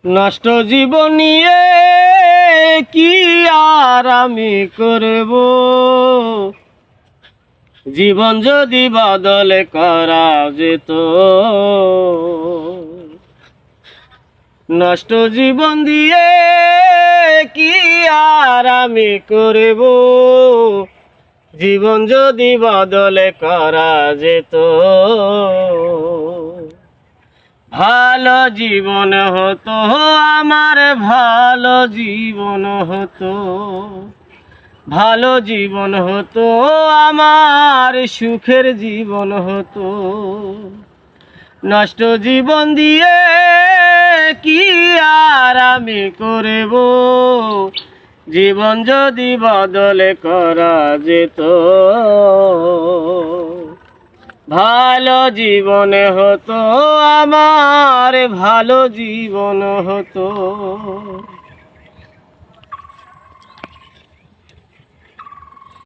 নষ্ট জীবন নিয়ে কি আর আমি করব, জীবন যদি বদল করা যেত। নষ্ট জীবন দিয়ে কি আর আমি করব, জীবন যদি বদল করা যেত। ভালো জীবন হতো আমার, ভালো জীবন হতো, ভালো জীবন হতো আমার, সুখের জীবন হতো। নষ্ট জীবন দিয়ে কি আর আমি করব, জীবন যদি বদল করা যেত। ভালো জীবন হতো আমার, ভালো জীবন হতো।